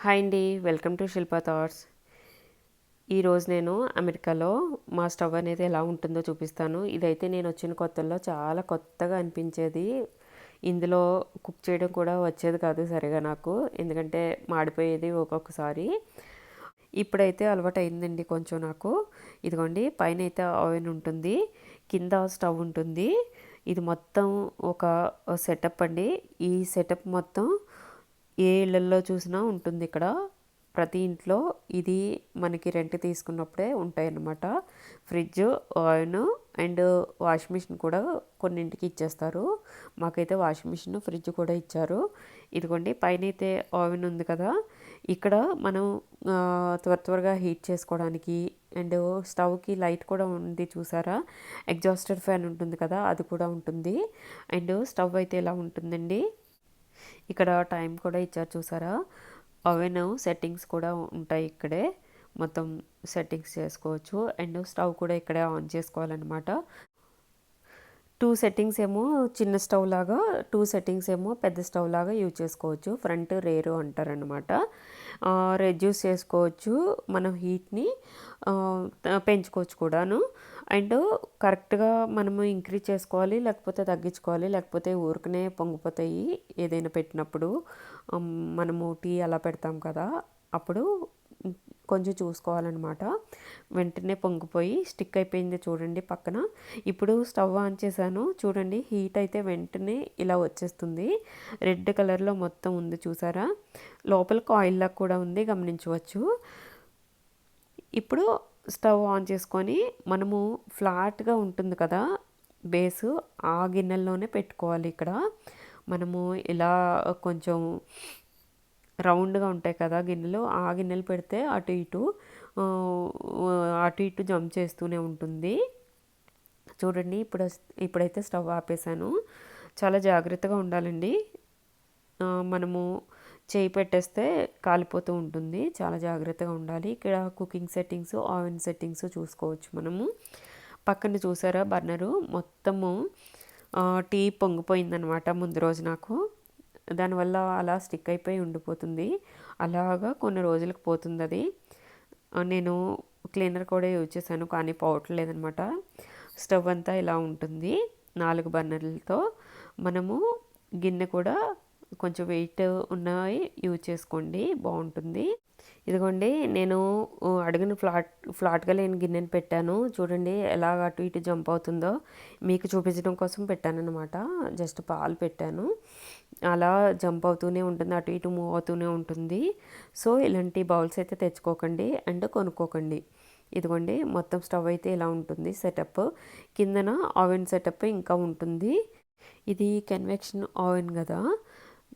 Hi అండి, welcome to Shilpa thoughts. ఈరోజు నేను అమెరికాలో మా స్టవ్ అనేది ఎలా ఉంటుందో చూపిస్తాను. ఇదైతే నేను వచ్చిన కొత్తల్లో చాలా కొత్తగా అనిపించేది. ఇందులో కుక్ చేయడం కూడా వచ్చేది కాదు సరిగా నాకు, ఎందుకంటే మాడిపోయేది ఒక్కొక్కసారి. ఇప్పుడైతే అలవాటు అయిందండి కొంచెం నాకు. ఇదిగోండి, పైన అయితే ఓవెన్ ఉంటుంది, కింద స్టవ్ ఉంటుంది. ఇది మొత్తం ఒక సెటప్ అండి. ఈ సెటప్ మొత్తం ఏ ఇళ్ళల్లో చూసినా ఉంటుంది ఇక్కడ. ప్రతి ఇంట్లో ఇది మనకి రెంట్ తీసుకున్నప్పుడే ఉంటాయన్నమాట. Fridge, oven and washing machine కూడా కొన్నింటికి ఇచ్చేస్తారు. మాకైతే వాషింగ్ మిషన్, ఫ్రిడ్జ్ కూడా ఇచ్చారు. ఇదిగోండి, పైన అయితే ఓవెన్ ఉంది కదా, ఇక్కడ మనం త్వరగా హీట్ చేసుకోవడానికి అండ్ స్టవ్కి లైట్ కూడా ఉంది చూసారా. ఎగ్జాస్టర్ ఫ్యాన్ ఉంటుంది కదా, అది కూడా ఉంటుంది. అండ్ స్టవ్ అయితే ఇలా ఉంటుందండి. ఇక్కడ టైం కూడా ఇచ్చారు చూసారా. ఓవెన్ సెట్టింగ్స్ కూడా ఉంటాయి ఇక్కడే, మొత్తం సెట్టింగ్స్ చేసుకోవచ్చు. అండ్ స్టవ్ కూడా ఇక్కడే ఆన్ చేసుకోవాలన్నమాట. 2 సెట్టింగ్స్ ఏమో చిన్న స్టవ్ లాగా, 2 సెట్టింగ్స్ ఏమో పెద్ద స్టవ్ లాగా యూజ్ చేసుకోవచ్చు. ఫ్రంట్ రేరు అంటారనమాట. రెడ్యూస్ చేసుకోవచ్చు, మనం హీట్ని పెంచుకోవచ్చు కూడాను. అండ్ కరెక్ట్గా మనము ఇంక్రీజ్ చేసుకోవాలి, లేకపోతే తగ్గించుకోవాలి, లేకపోతే ఊరికనే పొంగిపోతాయి ఏదైనా పెట్టినప్పుడు. మనము టీ అలా పెడతాం కదా, అప్పుడు కొంచెం చూసుకోవాలన్నమాట. వెంటనే పొంగిపోయి స్టిక్ అయిపోయింది చూడండి పక్కన. ఇప్పుడు స్టవ్ ఆన్ చేశాను చూడండి, హీట్ అయితే వెంటనే ఇలా వచ్చేస్తుంది. రెడ్ కలర్లో మొత్తం ఉంది చూసారా. లోపల ఆయిల్ లాగా కూడా ఉంది, గమనించవచ్చు. ఇప్పుడు స్టవ్ ఆన్ చేసుకొని మనము ఫ్లాట్గా ఉంటుంది కదా బేసు, ఆ గిన్నెల్లోనే పెట్టుకోవాలి. ఇక్కడ మనము ఇలా కొంచెం రౌండ్గా ఉంటాయి కదా గిన్నెలు, ఆ గిన్నెలు పెడితే అటు ఇటు జంప్ చేస్తూనే ఉంటుంది. చూడండి, ఇప్పుడైతే స్టవ్ ఆపేసాను. చాలా జాగ్రత్తగా ఉండాలండి. మనము చేయి పెట్టేస్తే కాలిపోతూ ఉంటుంది, చాలా జాగ్రత్తగా ఉండాలి. ఇక్కడ కుకింగ్ సెట్టింగ్స్, ఓవెన్ సెట్టింగ్స్ చూసుకోవచ్చు మనము. పక్కన చూసారా బర్నరు మొత్తము టీ పొంగిపోయిందనమాట ముందు రోజు నాకు. దానివల్ల అలా స్టిక్ అయిపోయి ఉండిపోతుంది. అలాగా కొన్ని రోజులకు పోతుంది అది. నేను క్లీనర్ కూడా యూజ్ చేశాను, కానీ పోవట్లేదనమాట. స్టవ్ అంతా ఇలా ఉంటుంది 4 బర్నర్లతో. మనము గిన్నె కూడా కొంచెం వెయిట్ ఉన్నవి యూజ్ చేసుకోండి, బాగుంటుంది. ఇదిగోండి, నేను అడుగున ఫ్లాట్గా లేని గిన్నెని పెట్టాను చూడండి, ఎలాగ అటు ఇటు జంప్ అవుతుందో మీకు చూపించడం కోసం పెట్టానన్నమాట. జస్ట్ పాలు పెట్టాను, అలా జంప్ అవుతూనే ఉంటుంది, అటు ఇటు మూవ్ అవుతూనే ఉంటుంది. సో ఇలాంటి బౌల్స్ అయితే తెచ్చుకోకండి అండ్ కొనుక్కోకండి. ఇదిగోండి, మొత్తం స్టవ్ అయితే ఇలా ఉంటుంది సెటప్. కిందన ఓవెన్ సెటప్ ఇంకా ఉంటుంది. ఇది కన్వెక్షన్ ఓవెన్ కదా,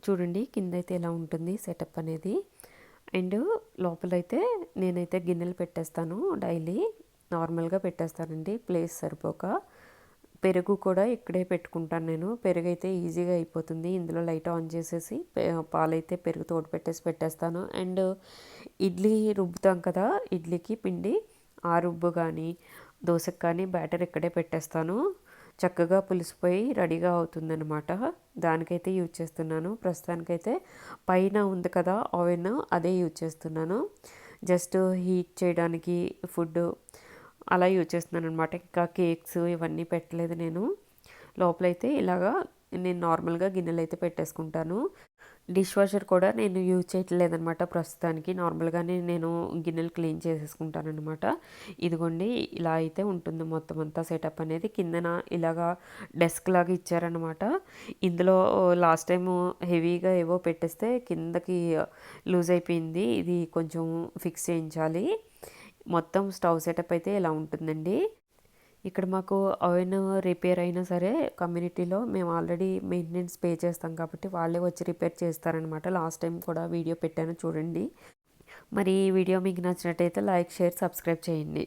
చూడండి కింద అయితే ఇలా ఉంటుంది సెటప్ అనేది. అండ్ లోపలైతే నేనైతే గిన్నెలు పెట్టేస్తాను, డైలీ నార్మల్గా పెట్టేస్తానండి, ప్లేస్ సరిపోక. పెరుగు కూడా ఇక్కడే పెట్టుకుంటాను నేను. పెరుగు అయితే ఈజీగా అయిపోతుంది, ఇందులో లైట్ ఆన్ చేసేసి పాలైతే పెరుగు తోడు పెట్టేస్తాను. అండ్ ఇడ్లీ రుబ్బుతాం కదా, ఇడ్లీకి పిండి, ఆ రుబ్బు కానీ దోశకు కానీ బ్యాటర్ ఇక్కడే పెట్టేస్తాను. చక్కగా పులిసిపోయి రెడీగా అవుతుందన్నమాట. దానికైతే యూజ్ చేస్తున్నాను. ప్రస్తుతానికైతే పైన ఉంది కదా ఓవెన్, అదే యూజ్ చేస్తున్నాను. జస్ట్ హీట్ చేయడానికి ఫుడ్ అలా యూజ్ చేస్తున్నాను అనమాట. ఇంకా కేక్స్ ఇవన్నీ పెట్టలేదు నేను. లోపలైతే ఇలాగా నేను నార్మల్గా గిన్నెలు అయితే పెట్టేసుకుంటాను. డిష్ వాషర్ కూడా నేను యూజ్ చేయట్లేదనమాట ప్రస్తుతానికి. నార్మల్గానే నేను గిన్నెలు క్లీన్ చేసేసుకుంటాను అనమాట. ఇదిగోండి, ఇలా అయితే ఉంటుంది మొత్తం అంతా సెటప్ అనేది. కిందన ఇలాగా డెస్క్ లాగా ఇచ్చారనమాట. ఇందులో లాస్ట్ టైము హెవీగా ఏవో పెట్టేస్తే కిందకి లూజ్ అయిపోయింది, ఇది కొంచెం ఫిక్స్ చేయించాలి. మొత్తం స్టవ్ సెటప్ అయితే ఇలా ఉంటుందండి. ఇక్కడ మాకు ఓవెన్ రిపేర్ అయినా సరే కమ్యూనిటీలో మేము ఆల్రెడీ మెయింటెనెన్స్ పే చేస్తాం కాబట్టి వాళ్ళే వచ్చి రిపేర్ చేస్తారనమాట. లాస్ట్ టైం కూడా వీడియో పెట్టాను చూడండి. మరి ఈ వీడియో మీకు నచ్చినట్టయితే లైక్, షేర్, సబ్స్క్రైబ్ చేయండి.